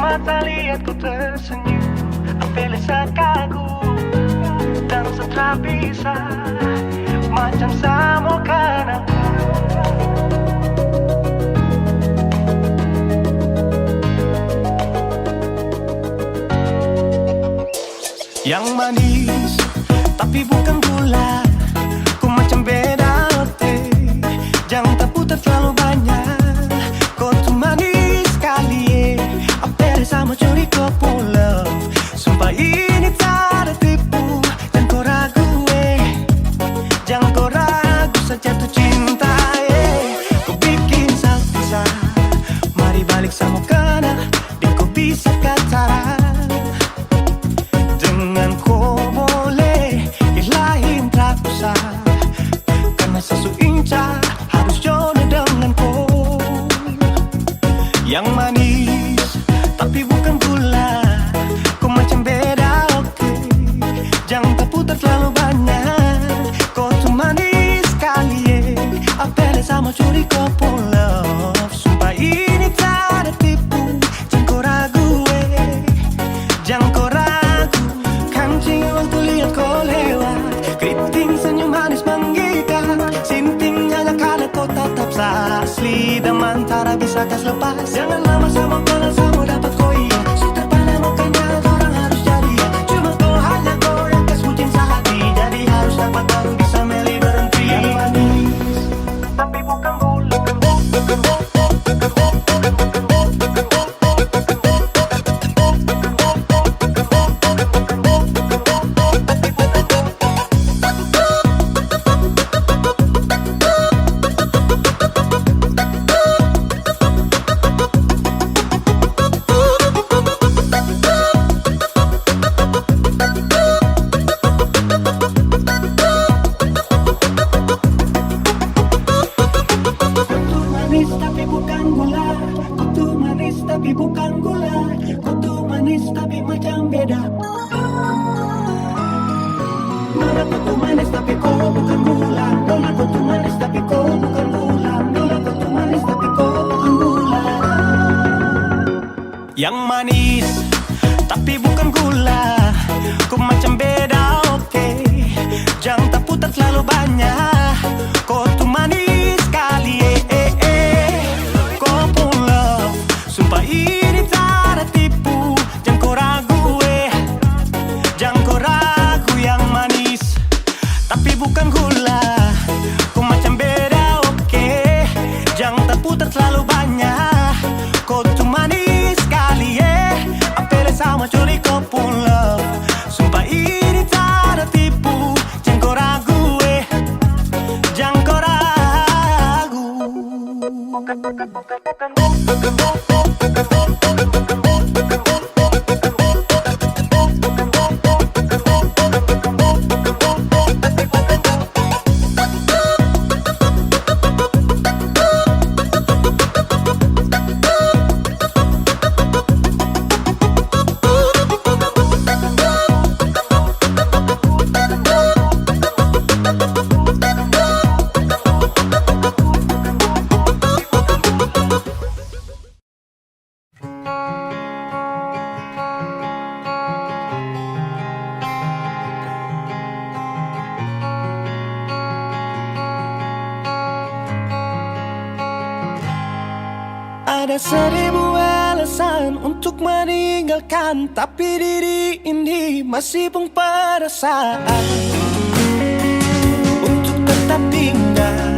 mata lihatku tersenyum, Apelesa kagum dan setelah bisa macam samo kan aku. Yang manis tapi bukan gula, ku macam beda roti, jangan terputar terlalu banyak. Kau tuh manis sekali, Apelesa mau curi kau pulang. Sumpah ini tak ada tipu, jangan kau ragu jangan kau ragu saja tuh cinta kau bikin salsa, mari balik sama kena, dan kau bisa katakan dengan kau boleh ilahin tak usah, karena sesu inca harus jodoh dengan kau. Yang manis tapi bukan gula, kau macam beda oke, jangan terputar terlalu banyak. Kau tuh manis sekali Apelesa mau curi kau pulang. Sumpah ini tak ada tipu, jangan kau ragu jangan kau ragu. Kancing waktu lihat kau lewat, keriting senyum manis menggigit, sinting nyala karena kau tetap asli, dan mantara bisa kas lepas. Jangan lama sama kenal sama dapat kau iya, sudah pada makanya orang harus jadi ya. Cuma kau hanya kau yang kas bucin sehati, jadi harus dapat baru bisa milih berhenti. Yang manis tapi bukan gula, tapi bukan gula, kau tuh manis tapi macam beda. Nona kau tuh manis tapi kau bukan gula, Nona kau tuh manis tapi kau bukan gula, Nona kau tuh manis tapi kau bukan gula. Yang manis tapi bukan gula, kau macam beda oke, jangan terputar terlalu banyak. Kau tuh manis sekali sumpah ini tak ada tipu, jangan kau ragu jangan kau ragu. Yang manis tapi bukan gula, kau macam beda oke, jangan terputar terlalu banyak. Kau tuh manis sekali Apelesa mau curi kau pulang. Sumpah ini tak ada tipu, jangan kau ragu jangan kau ragu. Ada 1000 alasan untuk meninggalkan, tapi diri ini masih pun perasaan untuk tetap tinggal.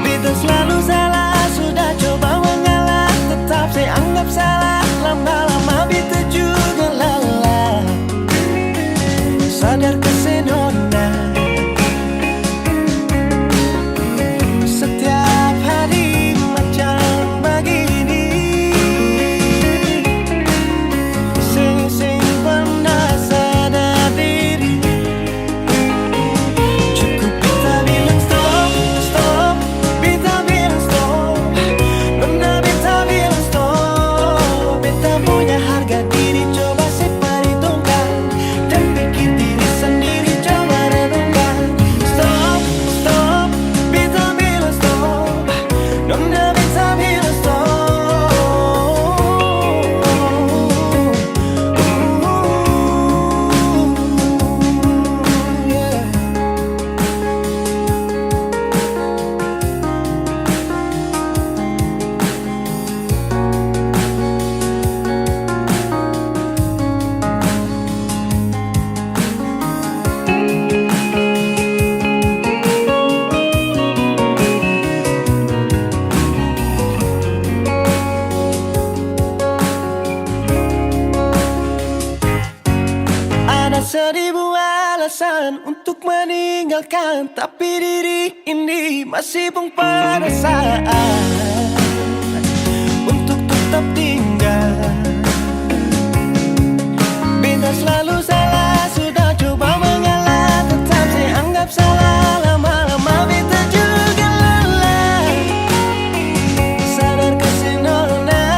Beta selalu salah, sudah coba mengalah, tetap saya anggap salah. Lama-lama beta juga lelah, sadar kesenona. Setiap hari macam begini, sing pernah sadar diri. Cukup beta bilang stop, stop, beta bilang stop, nona beta bilang stop. Beta punya harga diri, coba saya perhitungkan, dan pikir diri sendiri, coba renungkan. Stop, stop, beta bilang stop, nona beta bilang stop. jalan untuk meninggalkan, tapi diri ini masih pun pada saat untuk tetap tinggal. Beta selalu salah, sudah coba mengalah, tetap saya anggap salah. Lama-lama beta juga lelah. Sadar kasih nona,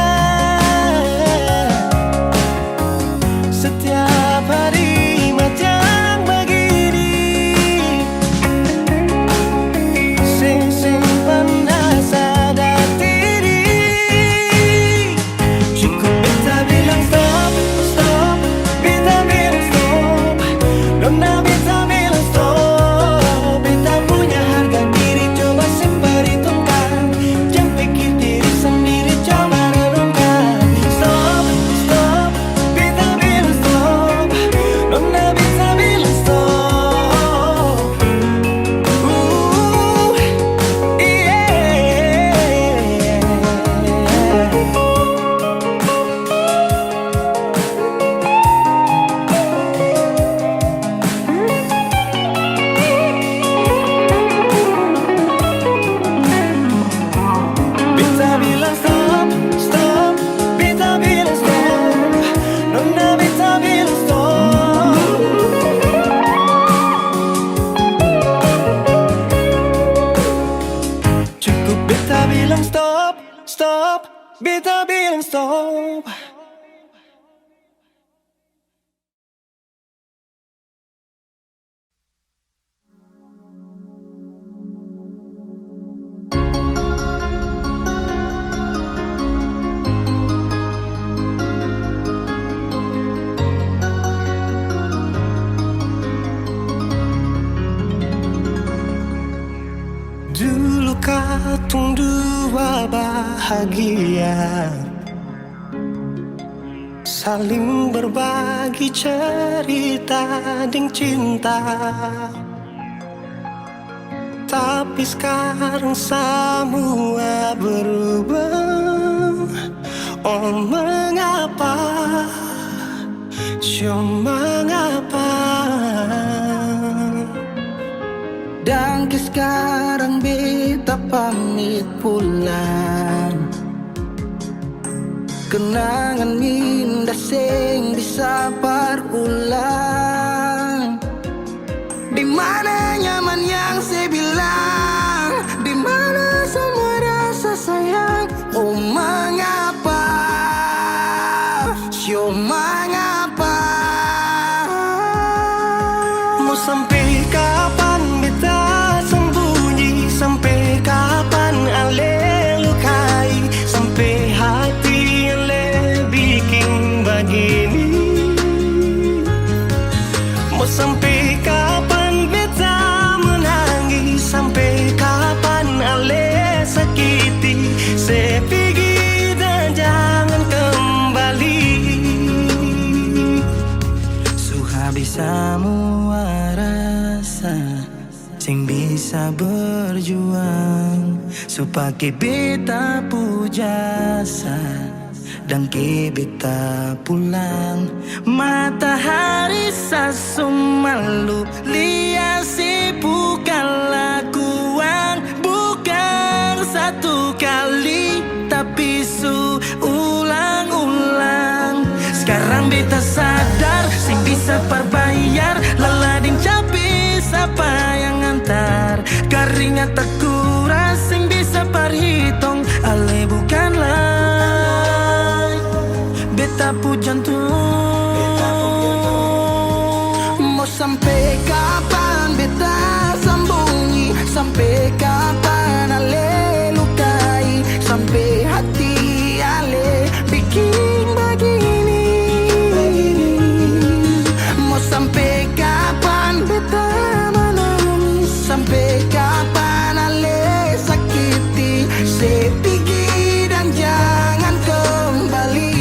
setiap hari macam begini. Sing pernah sadar diri. Cukup beta bilang stop, stop. Beta bilang stop. Nona beta bilang stop. Beta punya harga diri, coba perhitungkan. Jangan pikir diri sendiri, coba renungkan. Stop, stop. Beta bilang stop. Nona beta bilang stop. Beta bilang stop, stop. Beta bilang stop. Nona beta bilang stop. Cukup beta bilang stop, stop. Beta bilang stop. Dulu katong dua bahagia, saling berbagi cerita ding cinta. Tapi sekarang semua berubah. Oh mengapa, so mengapa? Dan sekarang beta pamit pulang. Kenangan minda sing bisa berulang. Di mana nyaman yang saya bilang, di mana semua rasa sayang. Oh mengapa, so mengapa? Mau sampai kapan beta sembunyi? Sampai kapan ale lukai? Sampai hati ale bikin begini? Mau sampai kapan beta menangis? Sampai kapan ale sakiti? Saya pergi dan jangan kembali. Habis semua rasa sing bisa berjuang, supaya beta pujasa dan ke beta pulang. Matahari sasumalu liasi bukan lakuan, bukan satu kali tapi ulang-ulang. Sekarang beta sadar sing bisa perbayar, lelading capi siapa yang antar. Keringat tak kuras sing bisa perhitung, ale bukanlah beta pu jantung. Mau sampai kapan beta sembunyi? Sampai kapan ale lukai? Sampai hati ale bikin begini? Sampai kapan beta menangis? Sampai kapan ale sakiti? Saya pergi dan jangan kembali.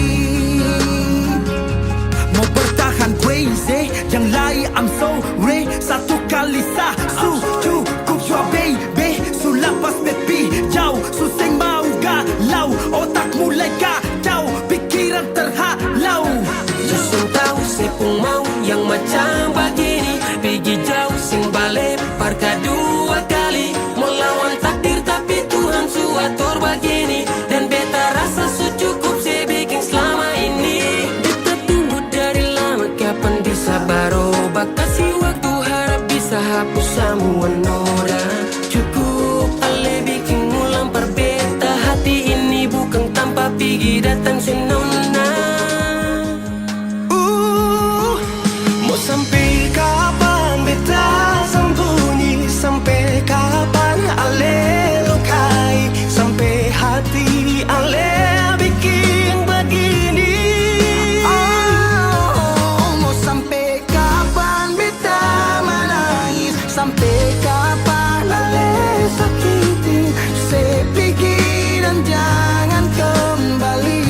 kotor begini. Dan beta rasa su cukup saya bikin selama ini. Beta tunggu dari lama kapan bisa berubah. Kasih waktu harap bisa hapus semua noda. Cukup ale bikin ulang perbeta. Hati ini bukan tanpa pergi datang senona. Mau sampai kapan beta sembunyi? Sampai kapan ale lukai? Sampai hati ale bikin begini. Mau sampai kapan beta menangis? Sampai kapan ale sakiti? Saya pergi dan jangan kembali.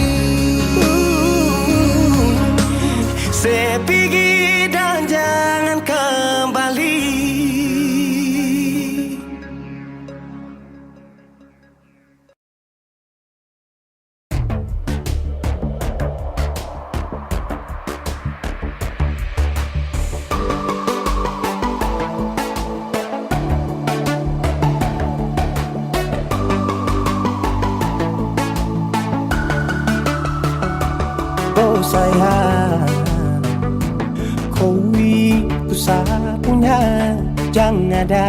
Saya pergi dan jangan kembali. Oh sayang, kau itu sapunya, jangan ada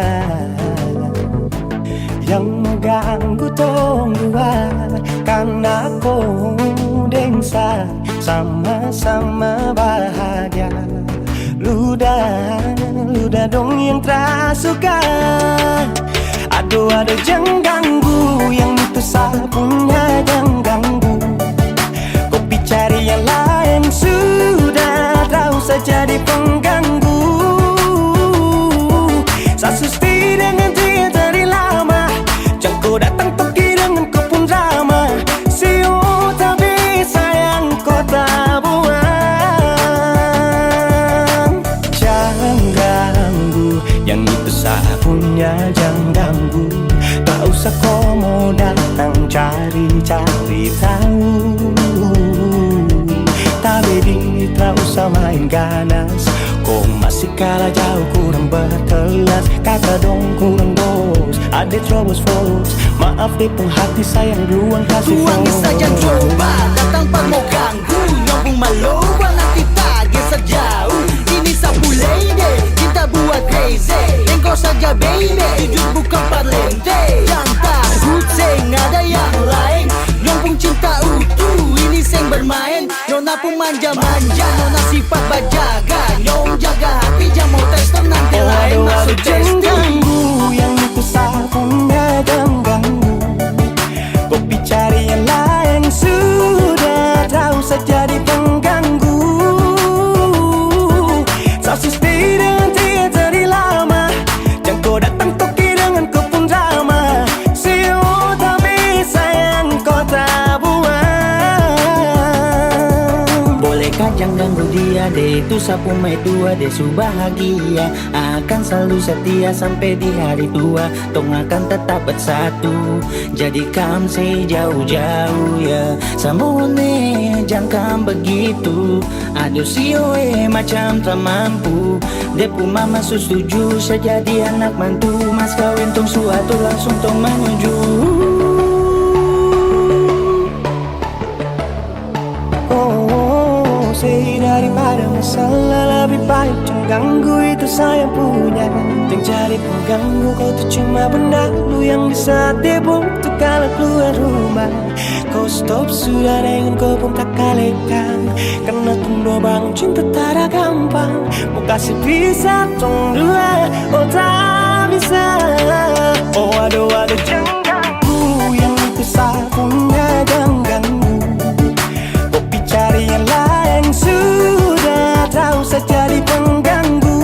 yang mengganggu tong dua. Karena kau dengsa sama-sama bahagia. Luda dong yang tersuka. Aduh jangan ganggu, yang itu sapunya jangan ganggu. Kopi cari yang lain sudah, tak usah jadi pengganggu. Sasusti dengan dia dari lama, jangan kau datang pergi dengan kau pun drama. Siu tapi sayang kau tak buang. Jangan ganggu, yang itu sapunya jangan ganggu. Tak usah kau mau datang cari-cari tahu. Tapi tak usah main ganas, kau masih kalah jauh kurang berkelas. Kata dong kurang dos, ada terobos fos. Maaf deh penghati sayang duluan kasih Tuangi fos. saja coba datang pak mau ganggu. Nyambung maloba nanti pagi sejauh. Ini sapu lady, kita buat crazy. Engkau saja baby, jujur bukan parlente. Jangan takut seng ada yang lain. Nyambung cinta utuh, ini seng bermain. Nona pun manja-manja, nona sifat bajaga. Nyong jaga hati, jangan mau tes nanti lain masuk tes jangan ganggu, yang itu sapunya jangan ganggu. Kopi cari yang lain sudah, tak usah jadi pengganggu. Sasusti dengan dia dari lama, jangan kau datang toki dengan kau pun drama. Siu tapi sayang kau tak buang. Bolehkah jangan ganggu dia deh, itu sapu mai tua deh su bahagia. Akan selalu setia sampai di hari tua. Tong akan tetap bersatu. Jadi kam say jauh-jauh ya. Samone jangan begitu. Aduh sioe macam tak mampu. Depu mama su setuju saya jadi anak mantu. Mas kawin tong suatu langsung tong menuju. Daripada masalah lebih baik jangan ganggu, itu saya punya. Yang cari pengganggu kau tuh cuma benda lu yang bisa tipu tuh kalau keluar rumah. Kau stop sudah dengan kau pun tak kalekan. Karena tunggu bangun cinta tak ada gampang. Mau kasih bisa tong dua, oh tak bisa. Oh aduh jangan ganggu, yang itu sapunya jangan ganggu. Kopi cari yang lain sudah, tak usah jadi pengganggu.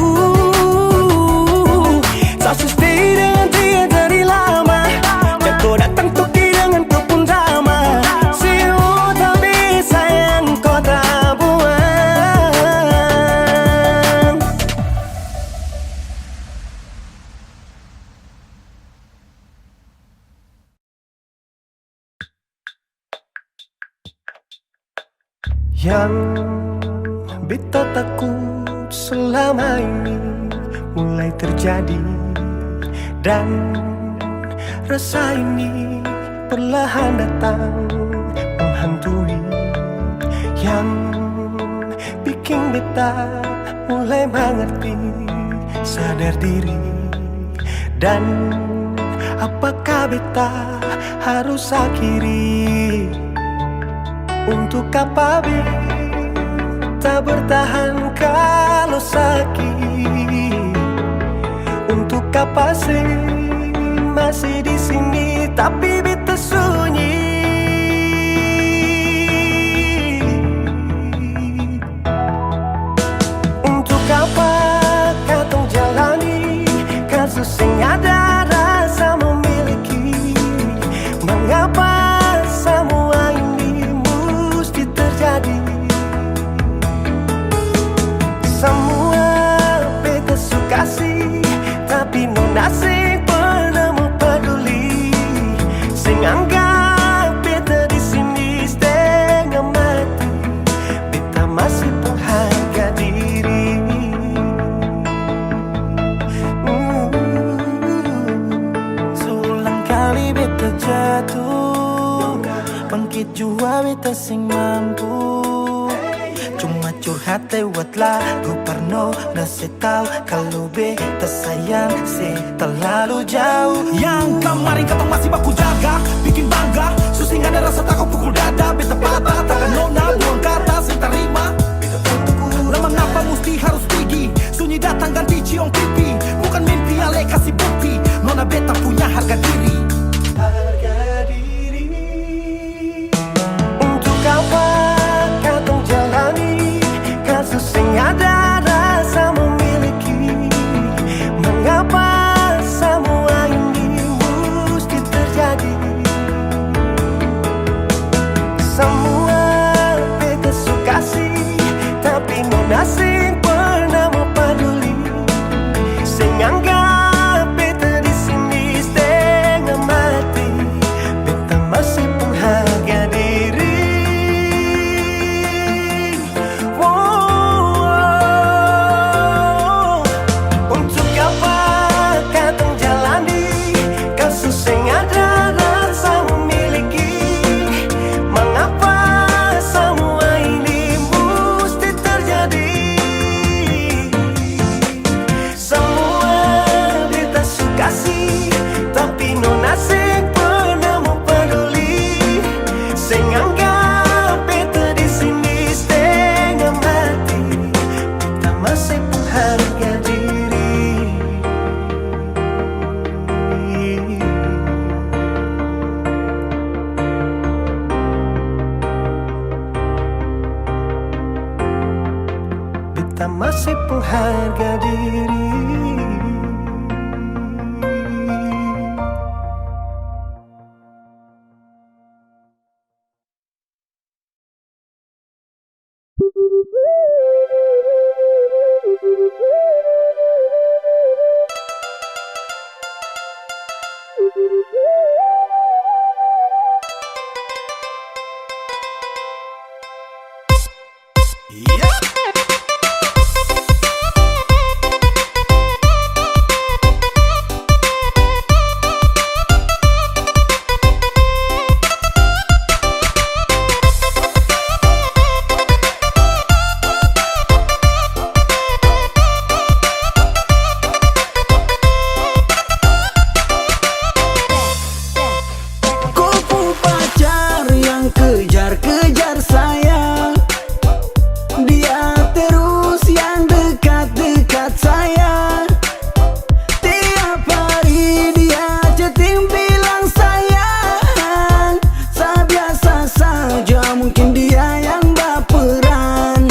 Sasusti dengan dia dari lama, jangan kau datang toki dengan kau pun drama. Siu tapi sayang kau tak buang. Yang beta takut selama ini mulai terjadi. Dan rasa ini perlahan datang menghantui, yang bikin beta mulai mengerti, sadar diri. Dan apakah beta harus akhiri? Untuk apa beta bertahan kalau sakit? Untuk apa sih masih di sini tapi beta sunyi? Untuk apa katong jalani kasus yang ada rasa memiliki? Mengapa semua ini mesti terjadi? Semua beta suka sih, tapi non asing pernah mau peduli. Sing anggap beta di sini setengah mati, beta masih pengharga diri. Seulang kali beta jatuh, bangkit jua beta sing mampu. Cuma curhat lewat lagu Parno, nasi tahu kalau beta sayang sih terlalu jauh. Yang kemarin kata masih baku jaga, bikin bangga, susing ada rasa takut pukul dada. Beta patah, takkan nona, buang kata, saya terima. Lama ngapa mesti harus pergi, sunyi datang ganti ciong pipi. Bukan mimpi, ale kasih bukti, nona beta punya harga diri. Harga diri. Untuk apa katong jalani kasus yang ada rasa memiliki? Mengapa semua ini mesti terjadi? Semua beta suka sih, tapi non asing pernah mau peduli. Sing anggap beta di sini setengah mati, beta masih pengharga diri. Untuk apa katong jalani kasus yang ada rasa memiliki? Mengapa semua ini mesti terjadi? Semua beta suka sih, tapi non asing pernah mau peduli. Sing anggap beta di sini setengah mati, beta masih pengharga diri. Beta masih pengharga diri. Kupu pacar yang kejar-kejar saya, dia terus yang dekat-dekat saya. Tiap hari dia chatting bilang sayang, saya biasa saja, mungkin dia yang baperan.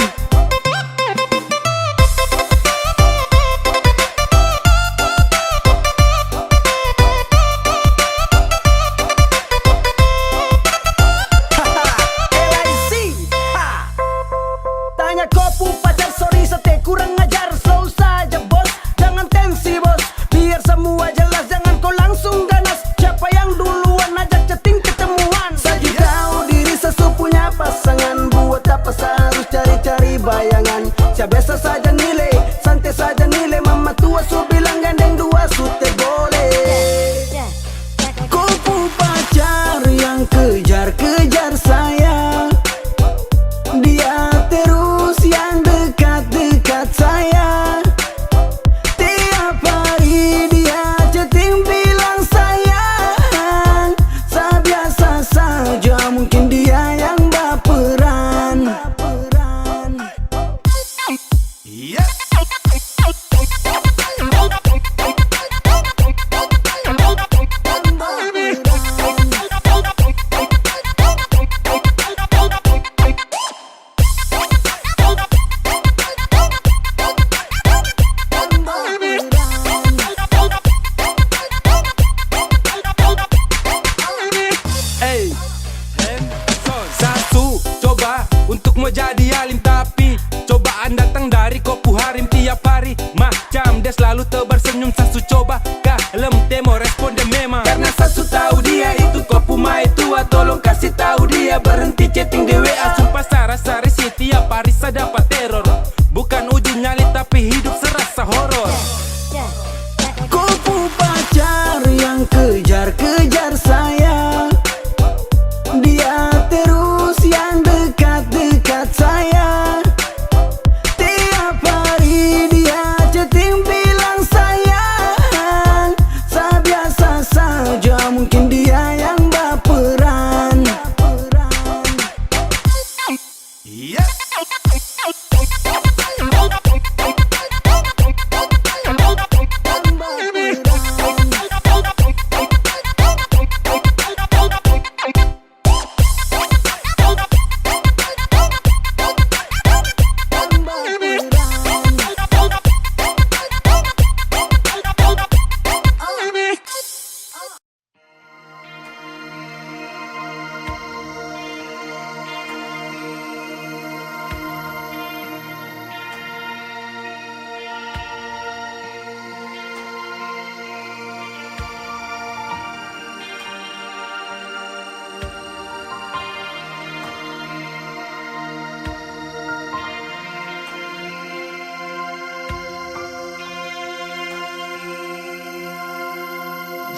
LIC, tanya kopu pacar, sorry sate kurang ajar. Slow saja bos, jangan tensi bos, biar semua jelas, jangan kau langsung ganas. Siapa yang duluan ajak chatting ketemuan? Saji tahu diri sesupunya pasangan, buat apa saya harus cari-cari bayangan? Saya biasa saja nilai, santai saja nilai. Mama tua su bilang gandeng dua su teh boleh. Kupu pacar mau jadi alim, tapi cobaan datang dari kopu harim tiap hari. Macam dia selalu tersenyum, sasu coba kalem temo respon dia memang. Karena sasu tahu dia itu kopu mai tua, tolong kasih tahu dia berhenti chatting di WA. Sumpah sara-sari sih tiap hari saya dapat teror. Bukan uji nyali tapi hidup serasa horor. Kupu pacar yang kejar-kejar saya, dia terus yang dekat-dekat saya. Tiap hari dia chatting bilang sayang. Saya biasa saja, mungkin dia yang baperan.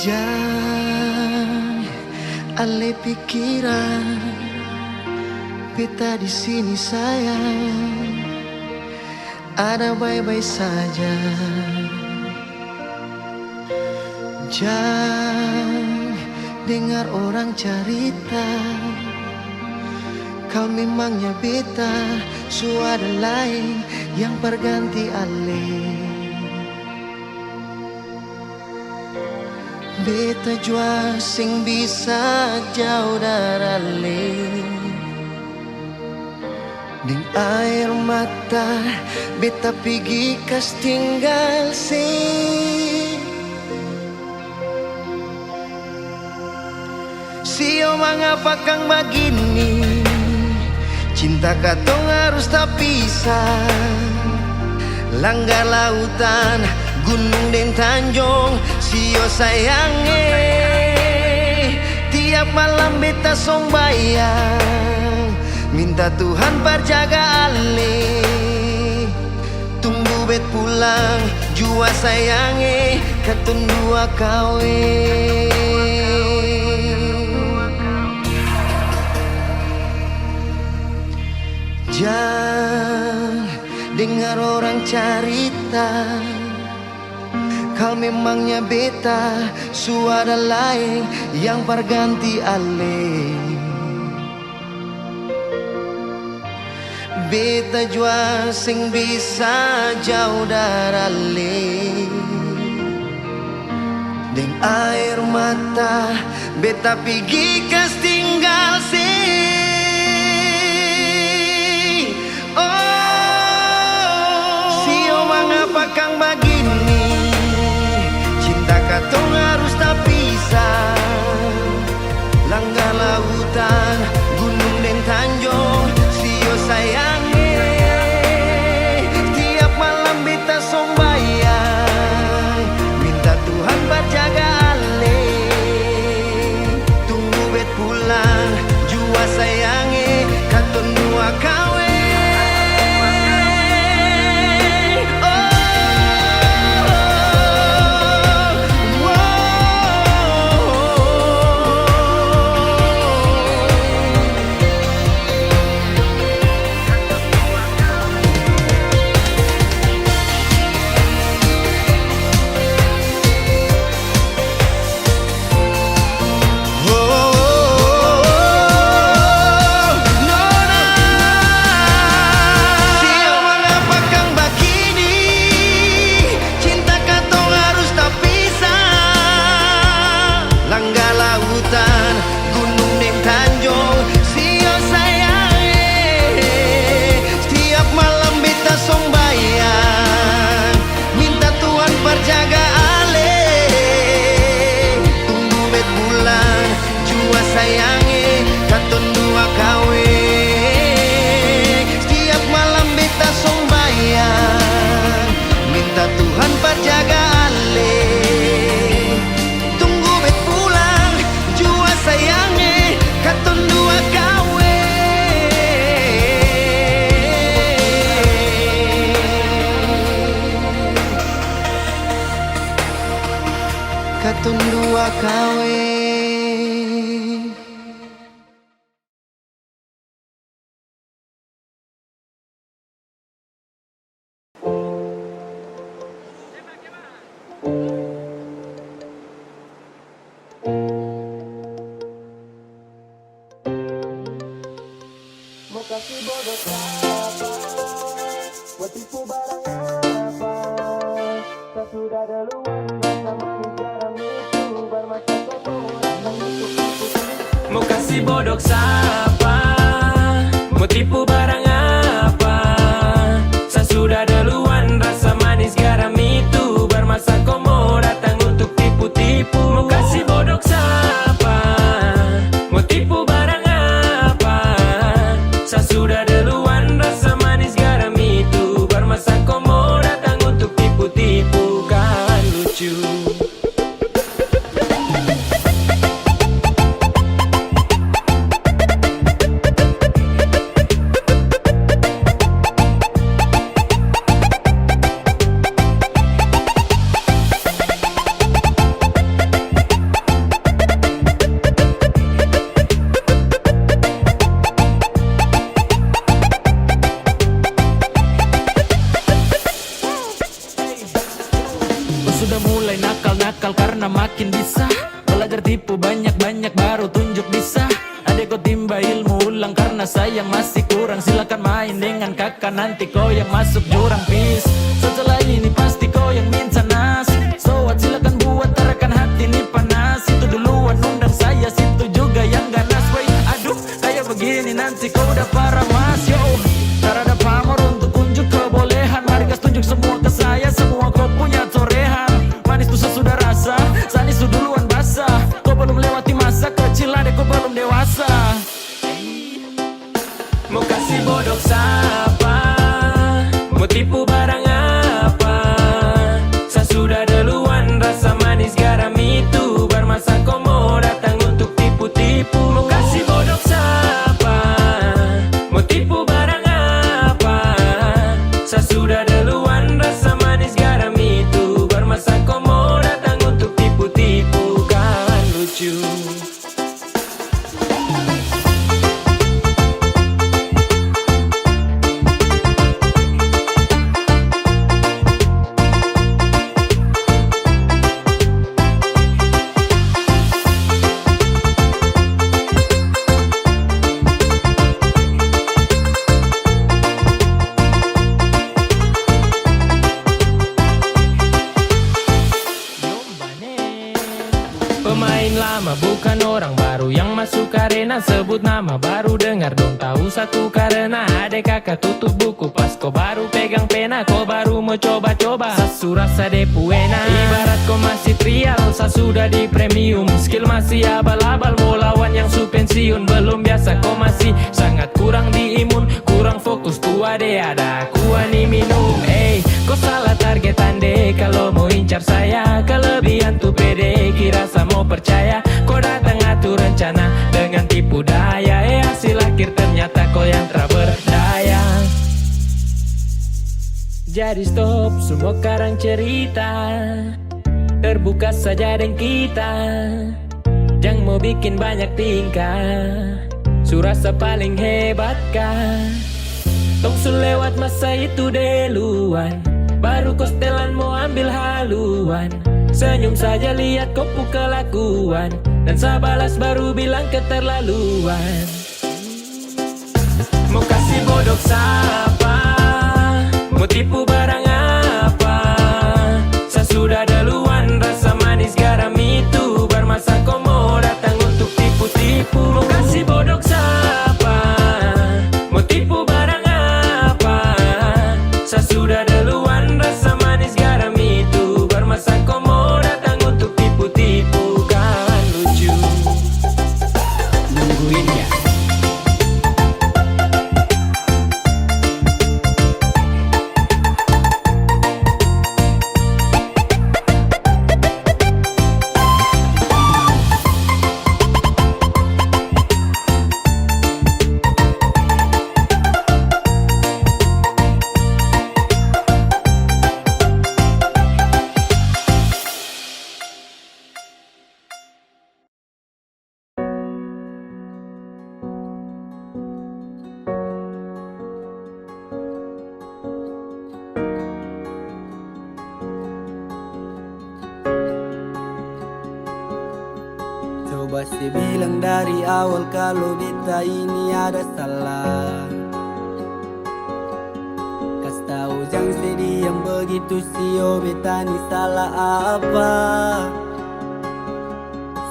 Jangan alih pikiran, beta di sini sayang, ada baik-baik saja. Jangan dengar orang cerita, kau memangnya beta, suara lain yang berganti alih. Beta jua sing bisa jauh dari ding air mata, beta pergi kas tinggal Sio mengapa kang begini, cinta katong harus tak pisah. Langgar lautan, gunung dan tanjung, sio sayange. Tiap malam beta song bayang, minta Tuhan berjaga ale. Tunggu bet pulang, jua sayange, katun dua kawe. Jangan dengar orang cerita, kau memangnya beta, suara lain yang berganti ale. Beta jua sing bisa jauh dari deng air mata, beta pergi kas tinggal mengapa kang begini, cinta katong harus tak pisah. Langgar lautan, gunung dan tanjung, sio sayange. Tiap malam beta song bayang, minta Tuhan berjaga ale. Tunggu bet pulang, jua sayange, katong dua kawe. Mau kasih bodoh siapa? Mau tipu barang apa? Saya sudah duluan, rasa manis garam itu bermasa kau mau datang untuk tipu-tipu. Mau kasih bodoh siapa? Mau tipu barang apa? Saya sudah duluan, rasa manis garam itu bermasa kau mau datang untuk tipu-tipu. Kan lucu. Sudah mulai nakal-nakal karena makin bisa belajar tipu banyak-banyak baru tunjuk bisa. Adek kau timba ilmu ulang karena sayang masih kurang. Silakan main dengan kakak nanti kau yang masuk jurang. Peace. Setelah ini pasti kau yang minta nas. So what, silakan buat tarakan hati ini panas. Itu duluan undang saya, situ juga yang ganas. Wait, aduh kayak begini nanti kau udah parah mas. Yo, tak ada pamor untuk unjuk kebolehan. Mari gas tunjuk semua ke saya, semua kau punya torehan. Manis tuh sudah rasa, sanis tuh duluan basah. Kau belum lewati masa kecil, adek kau belum dewasa. Mau kasih bodoh siapa? Mau tipu barang apa? Saya sudah duluan, rasa manis garam itu bermasa kau mau datang untuk tipu-tipu. Mau kasih bodoh siapa? Mau tipu barang apa? Saya sudah duluan, rasa manis garam itu bermasa kau mau datang untuk tipu-tipu. Kan lucu. Pemain lama bukan orang baru yang masuk arena. Sebut nama baru dengar dong tahu satu karena adek kakak tutup buku pas kau baru pegang pena. Kau baru mau coba-coba sasu rasa depuena. Ibarat kau masih trial, saya sudah di premium. Skill masih abal-abal, mau lawan yang su pensiun. Belum biasa kau masih sangat kurang di imun. Kurang fokus tua deh ada kuah nih minum. Kau salah target ande kalau mau incar saya. Kelebihan tuh pede kira saya mau percaya. Kau datang atur rencana dengan tipu daya. Hasil akhir ternyata kau yang tak berdaya. Jadi stop semua karang cerita, terbuka saja dengan kita. Jangan mau bikin banyak tingkah, surasa paling hebat kah? Tong lewat masa itu duluan, baru kau setelan mau ambil haluan. Senyum saja lihat kau kelakuan, dan saya balas baru bilang keterlaluan. Mau kasih bodoh siapa? Mau tipu barang apa? Saya sudah duluan, rasa manis garam itu bermasa kau mau datang untuk tipu-tipu. Mau kasih bodoh siapa? Mau tipu barang apa? Saya sudah duluan, rasa manis garam itu bermasa kau mau datang untuk tipu-tipu. Kan lucu. Nungguin ya. Coba sih bilang dari awal kalau beta ini ada salah. jangan sedih yang begitu sio, beta ni salah apa?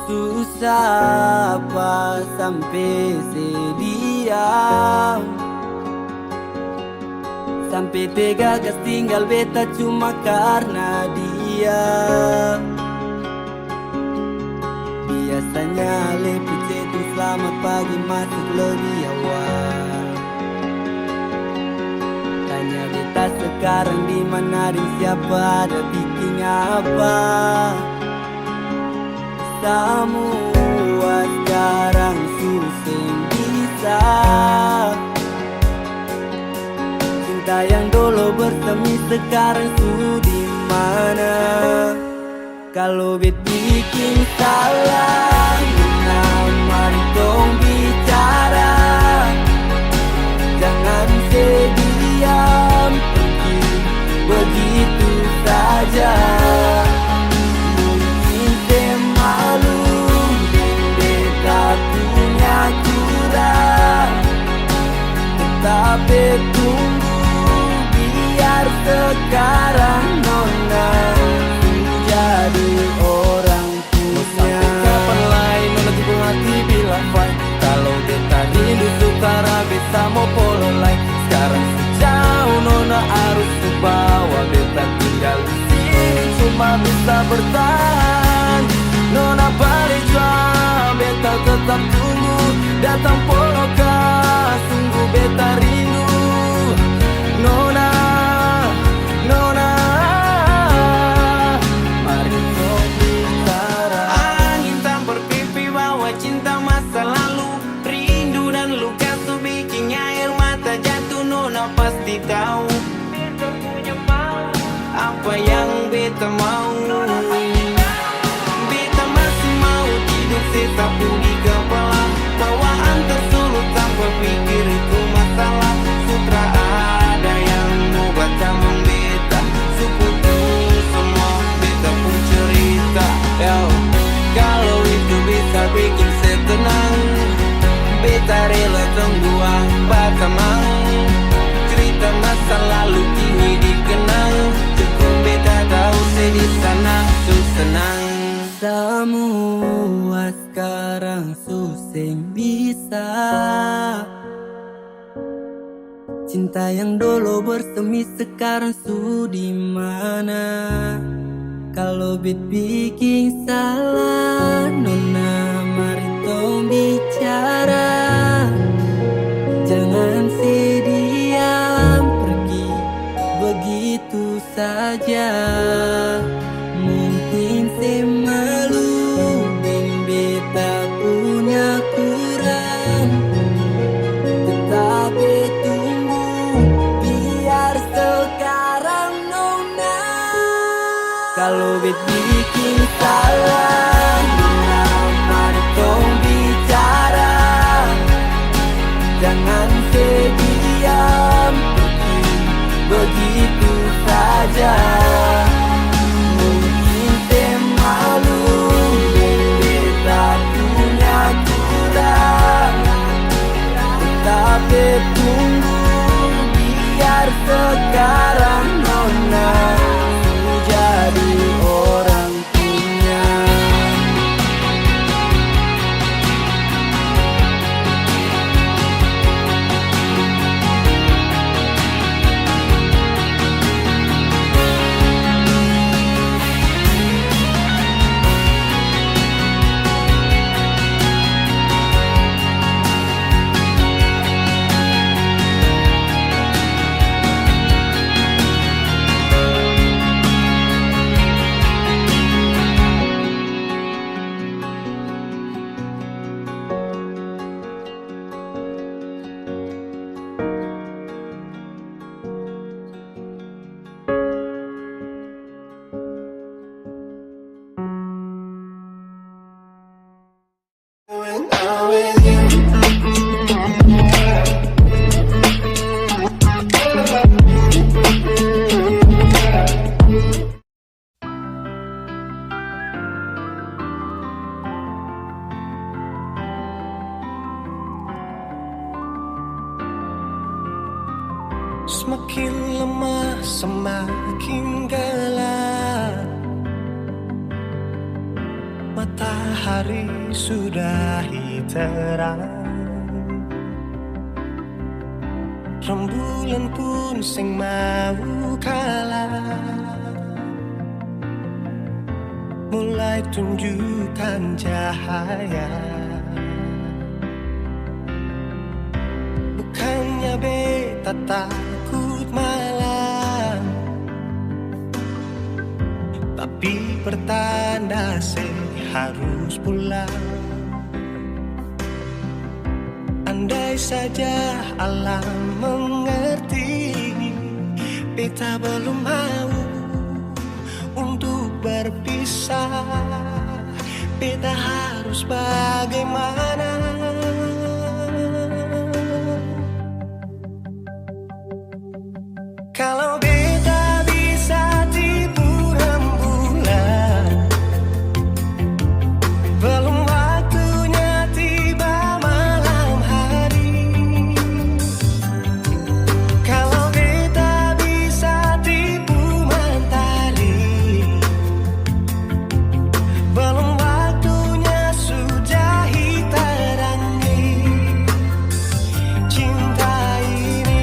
Susah apa sampai sedia, sampai tega gas tinggal beta cuma karena dia. Biasanya lebih cetus selamat pagi masuk lebih awal. Tanya beta sekarang di mana dan siapa, ada bikin apa? Semua sekarang susah bisa. Cinta yang dulu bersemi sekarang sudah di mana? Kalau bet bikin salah, mari dong bicara. Jangan sediam pergi begitu saja. Mungkin saya malu dan beta punya curang, tetapi tunggu biar sekarang nona jadi orang punya. Kapan lain nona tipu hati bila fine. Kalau beta rindu sukara beta mau polo lain. Sekarang sejauh nona harus bawa beta tinggal di sini cuma bisa bertahan. Nona balik jual beta tetap tunggu datang polo kah, sungguh beta rindu nona. Pasti tahu apa yang beta mau. Beta masih mau tidur sesapu di kepala, bawaan tersulut tanpa pikir itu masalah. Sutra ada yang mau baca membeta, sukutu semua beta pun cerita. Yo, kalau itu bisa bikin saya tenang, beta rela tunggu apa temang. Masa lalu kini dikenang, cukup beta tahu saya di sana tuh senang. Semua sekarang susah bisa. Cinta yang dulu bersemi sekarang sudah di mana? Kalau bet bikin salah, nona mari tong bicara. Jangan sediam pergi begitu saja. Mungkin saya malu dan beta punya kurang, tetapi tunggu biar sekarang nona. Kalau bet bikin salah, nona mari tong bicara. Jangan sediam pergi begitu saja. Mungkin saya malu dan beta punya kurang, tetapi tunggu biar sekarang nona jadi orang punya. Semakin lemah, semakin gelap. Matahari sudah terang, rembulan pun sing mau kalah, mulai tunjukkan cahaya. Bukannya beta takut malam, tapi pertanda harus pulang. Andai saja alam mengerti, beta belum mau untuk berpisah. Beta harus bagaimana? Kalau beta bisa tipu rembulan, belum waktunya tiba malam hari. Kalau beta bisa tipu mentari, belum waktunya sudah terangi cinta ini.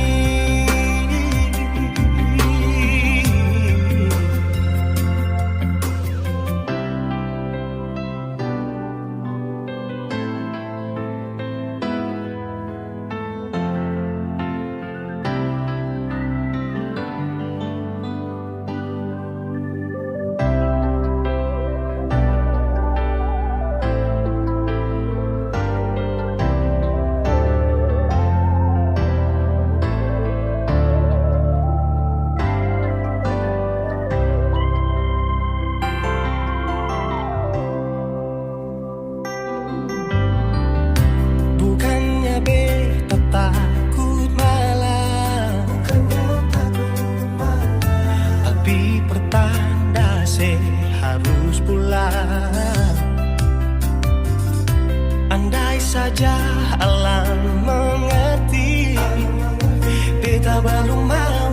Bukannya beta takut malam, tapi pertanda harus pulang. Andai saja alam mengerti, beta belum mau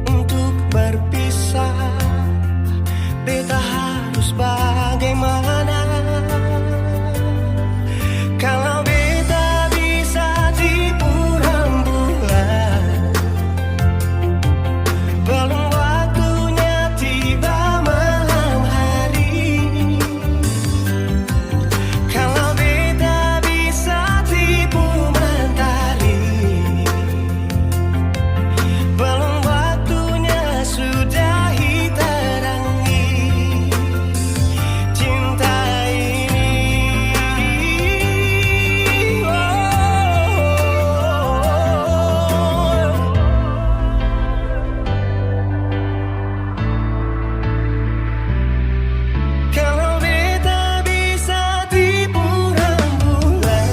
untuk berpisah. Beta harus bagaimana? Kalau beta bisa tipu rembulan, belum waktunya tiba malam hari. Kalau beta bisa tipu mentari, belum waktunya sudah terangi cinta ini. Kalau beta bisa tipu rembulan,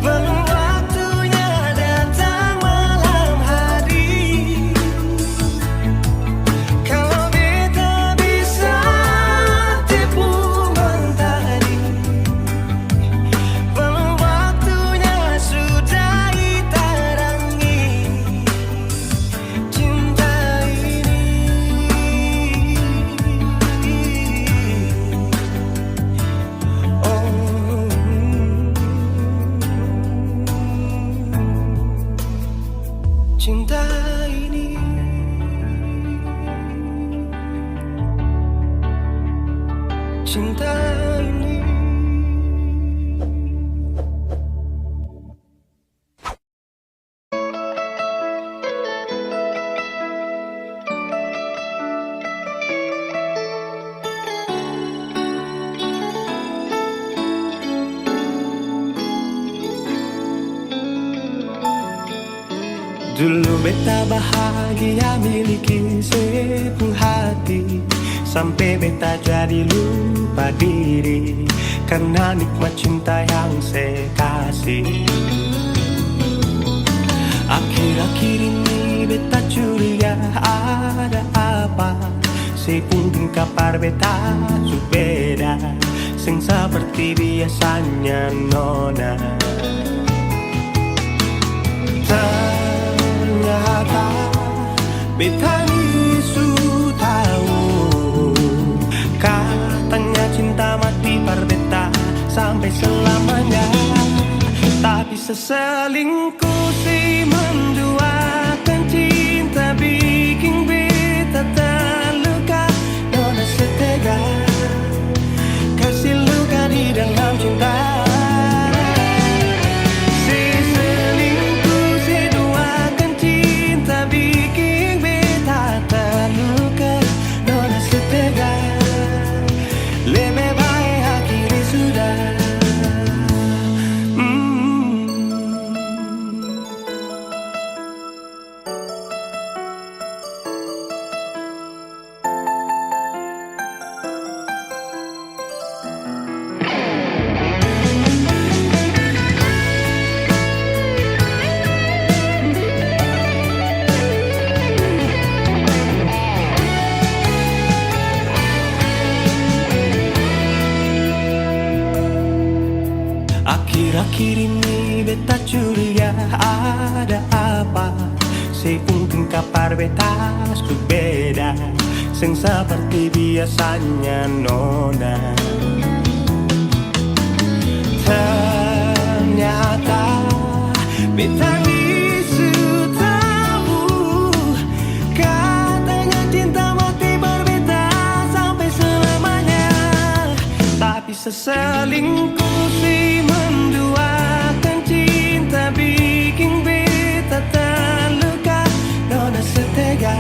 belum waktunya datang malam hari. Kalau beta bisa tipu mentari, belum waktunya sudah terangi cinta ini. Cinta ini, cinta ini. Dulu beta bahagia miliki sepenuh hati, sampai beta jadi lupa diri karena nikmat cinta yang saya kasih. Akhir-akhir ini beta curiga ada apa, sepungkin kabar beta beda, sing seperti biasanya nona. Ternyata beta ni su tahu, katanya cinta mati perbeta sampai selamanya. Tapi seselingkuh si menduakan cinta bikin beta terluka. Nona setega kasih luka di dalam cinta. Si selingkuh si duakan cinta bikin beta terluka. Nona setega lebih baik akhiri sudah. Akhir-akhir ini beta curiga ada apa. Seungkin kapar beta su beda, seng seperti biasanya nona. Ternyata beta ni su tahu, katanya cinta mati berbeda sampai selamanya. Tapi seselingkuh si menduakan cinta bikin beta terluka. Nona setega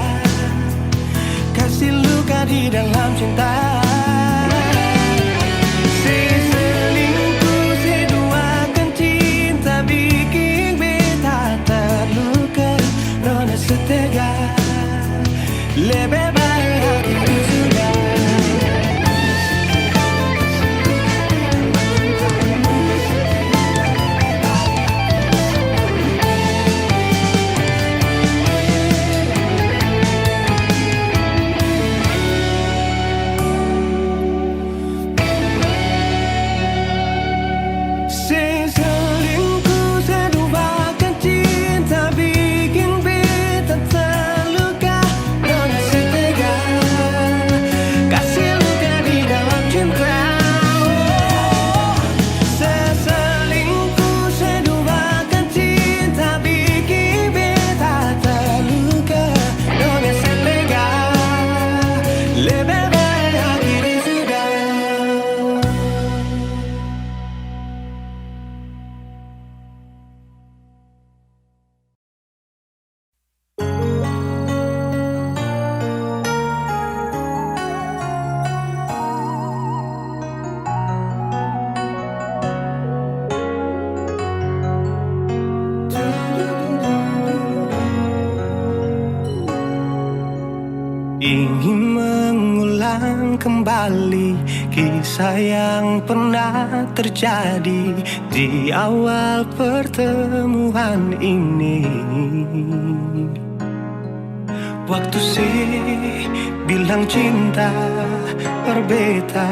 kasih luka di dalam cinta. Si selingkuh si duakan cinta bikin beta terluka. Nona setega lebih baik akhiri sudah. Ingin mengulang kembali kisah yang pernah terjadi di awal pertemuan ini. Waktu si bilang cinta berbeda,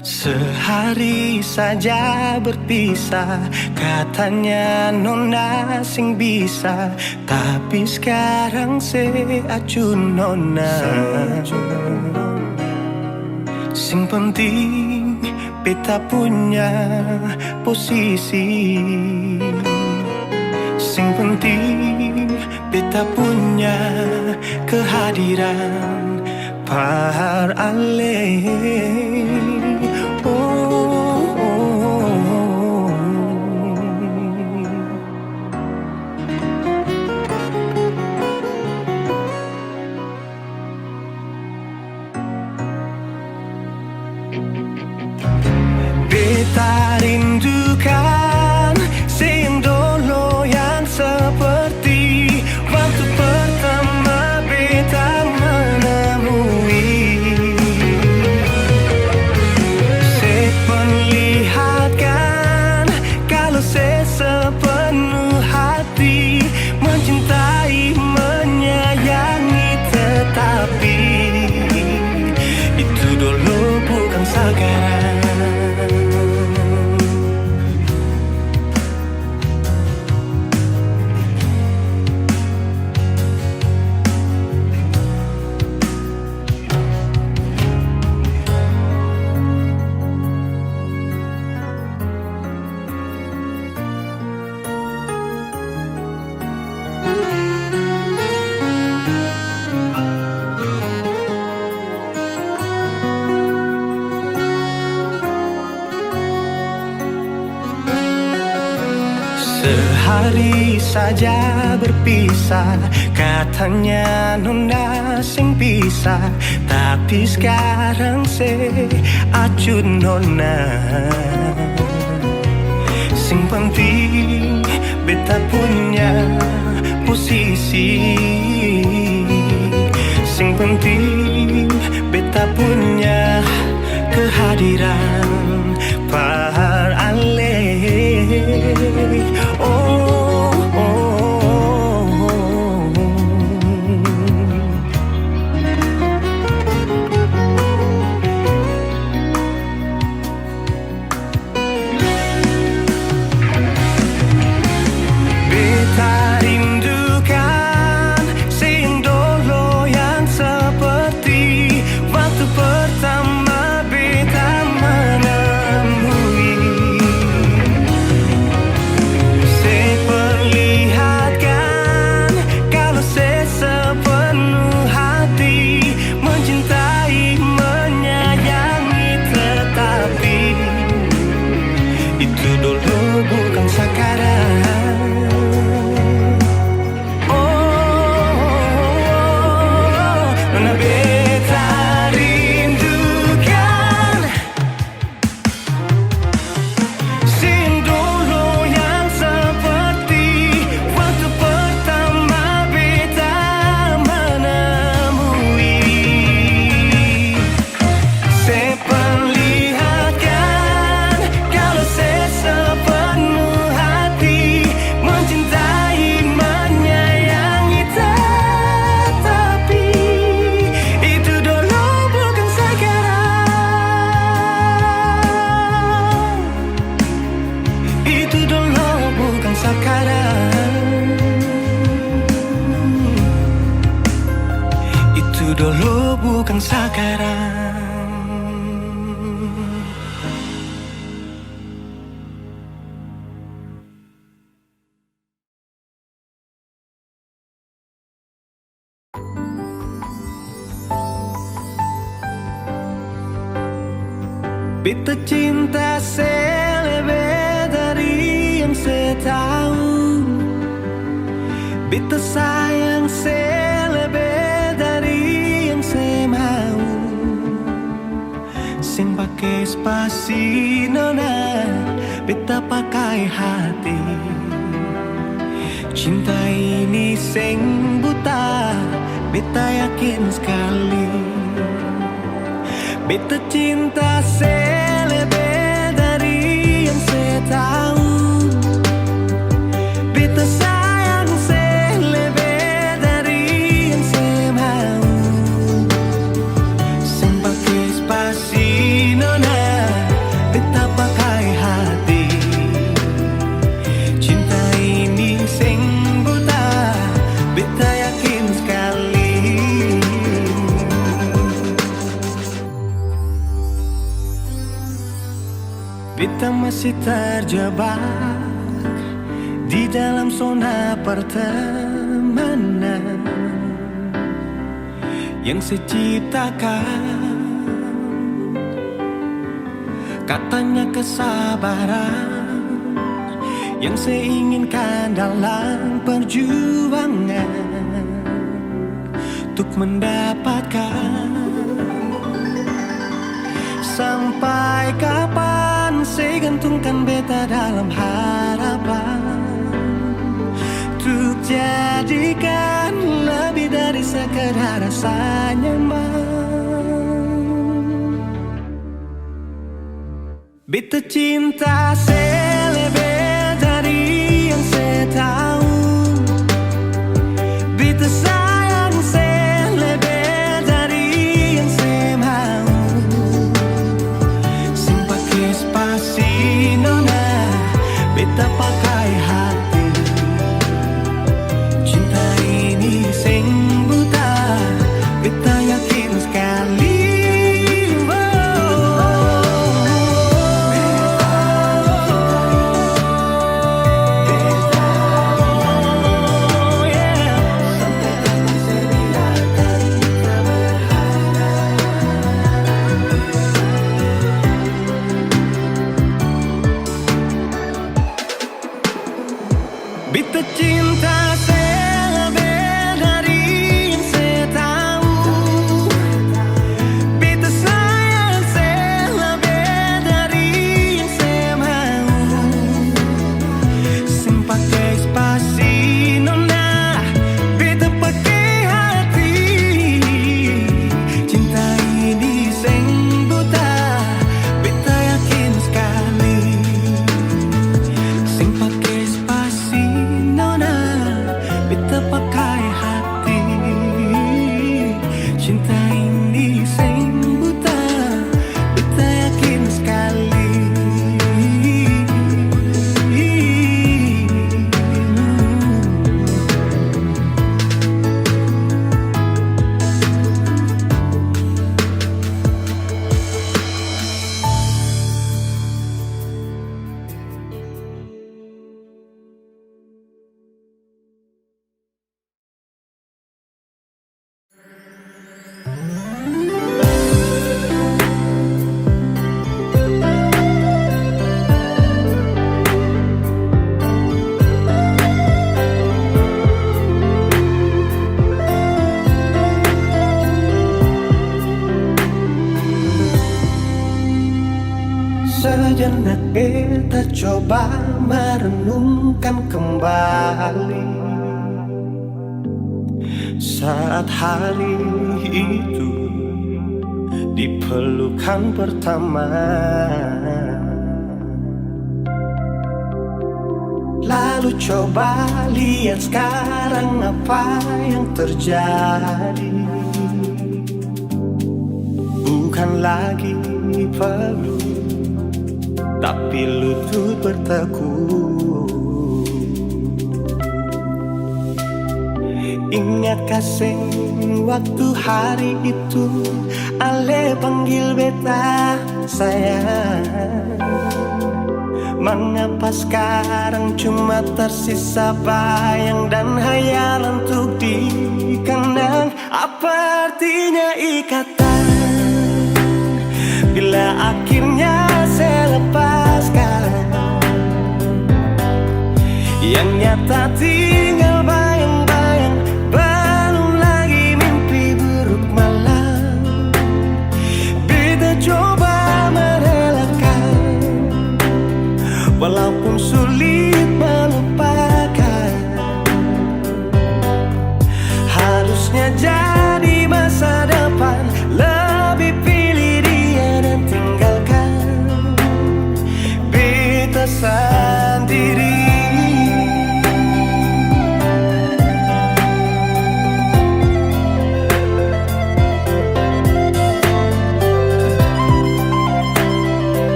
sehari saja berpisah, katanya nona sing bisa. Tapi sekarang se acun nona, sing penting beta punya posisi. Sing penting beta punya kehadiran par aleh. Beta rindukan sing dulu yang seperti waktu pertama beta menemui. Sehari saja berpisah, katanya nona sing pisah, tapi sekarang se acuh nona. Sing penting beta punya posisi, sing penting beta punya kehadiran par ale. Oh, oh, oh. Beta rindukan sing dulu yang seperti waktu pertama beta menemui. Seperlihatkan kalau saya sepenuh hati mencintai, menyayangi, tetapi itu dulu bukan sekarang. Nona beta rindukan sing dulu yang seperti waktu pertama beta menemui. Seperlihatkan kalau saya sepenuh hati mencintai, menyayangi, tetapi itu dulu bukan sekarang. Itu dulu bukan sekarang. Itu dulu bukan sekarang. Beta cinta selebih dari yang saya tahu. Beta sayang selebih dari yang saya mau. Sing pakai spasi nona, beta pakai hati. Cinta ini sing buta, beta yakin sekali. Beta cinta selebih dari yang saya tahu. Beta sayang selebih dari yang saya mau. Sing pakai spasi nona, beta pakai hati. Cinta ini sing buta, beta yakin sekali. Beta masih terjebak di dalam zona pertemanan yang saya ciptakan. Katanya kesabaran yang saya inginkan dalam perjuangan untuk mendapatkan. Sampai kapan saya gantungkan beta dalam harapan untuk jadikan lebih dari sekedar rasa nyaman. Beta cinta selebih dari yang saya tahu. Beta sayang selebih dari yang saya mau. Sing pakai spasi nona, beta pakai hati. Cinta ini sing buta, beta yakin sekali. Oh, Sejenak beta coba merenungkan kembali saat hari itu di pelukan pertama. Lalu coba lihat sekarang apa yang terjadi. Bukan lagi peluk, tapi lutut bertekuk. Ingat kasih waktu hari itu Ale panggil beta sayang. Mengapa sekarang cuma tersisa bayang dan hayalan untuk dikenang? Apa artinya ikatan bila akhirnya saya lepaskan? Yang nyata tinggal bayang-bayang, belum lagi mimpi buruk malam. Beta coba merelakan, walaupun sulit melupakan. Harusnya jadi masa depan, lebih pilih dia dan tinggalkan beta sendiri.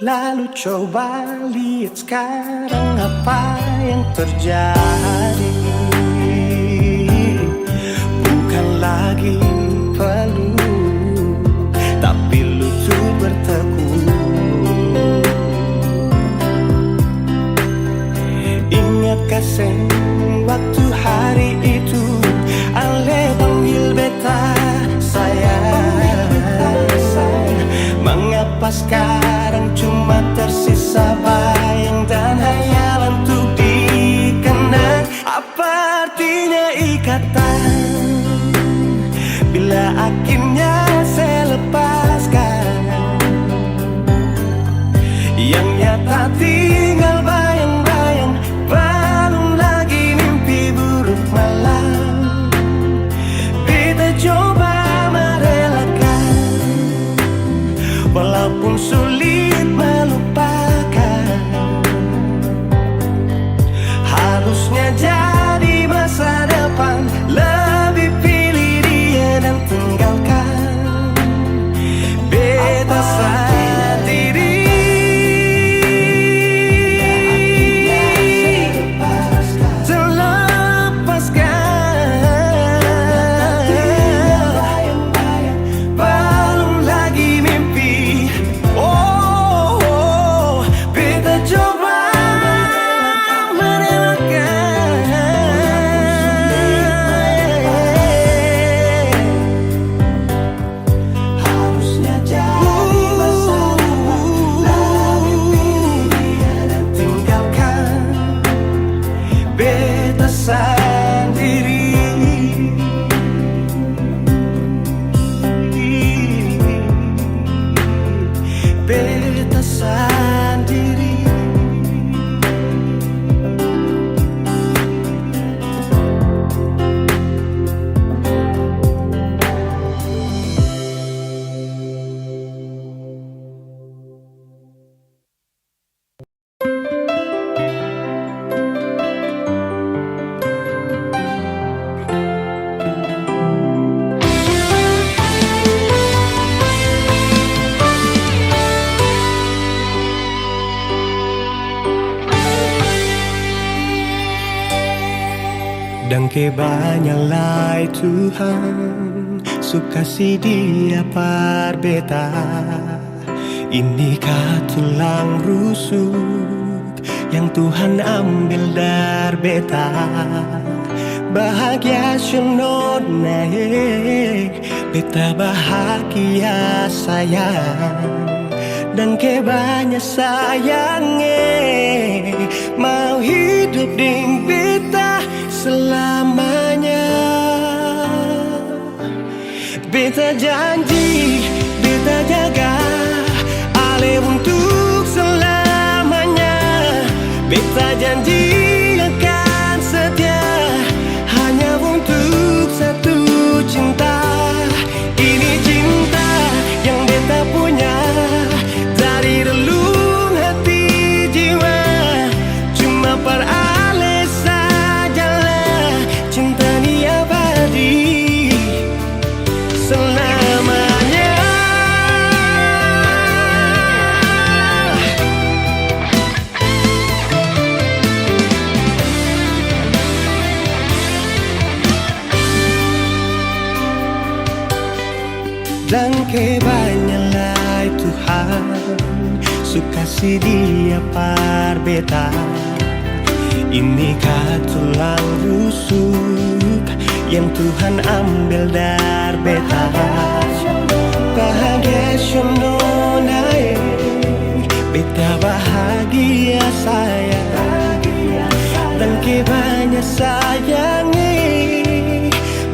Lalu coba lihat sekarang apa yang terjadi. Bukan lagi peluk, tapi lutut bertekuk. Ingat kasih waktu hari itu Ale panggil beta sayang. Mengapa sekarang cuma tersisa bayang dan hayalan untuk dikenang? Apa artinya ikatan bila akhirnya saya lepaskan? Yang nyata tinggal bayang-bayang, belum lagi mimpi buruk malam. Beta coba merelakan, walaupun sulit melupakan. Harusnya jadi masa depan, lebih pilih dia dan tinggalkan beta sendiri. Dan kebanyalah Tuhan suka si dia parbeta. Inikah tulang rusuk yang Tuhan ambil dari beta? Bahagia senod naik, beta bahagia sayang. Dan kebanyakan sayangnya mau hidup beta janji, beta jaga Ale untuk selamanya. Beta janji akan setia hanya untuk satu cinta. Ini cinta yang beta punya dari relung hati jiwa. Cuma per Ale sajalah cinta ni abadi selamanya. Dan kebanyalah Tuhan suka si dia par beta. Ini tulang rusuk yang Tuhan ambil dari beta. Bahagia syono naik, beta bahagia saya. Dan kebanyak sayangi,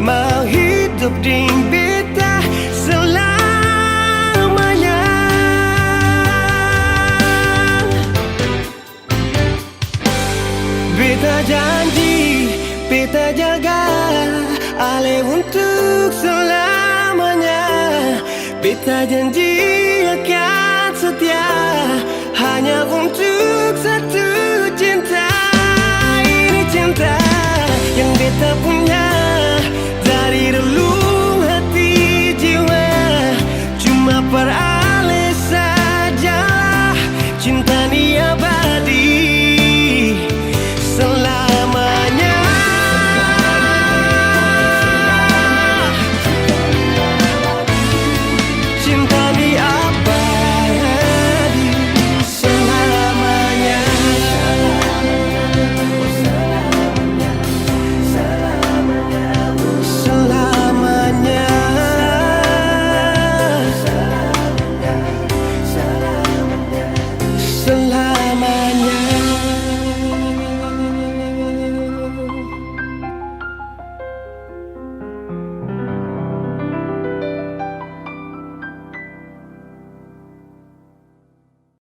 mau hidup di beta selamanya. Beta janji, beta jaga Ale untuk selamanya. Beta janji akan setia hanya untuk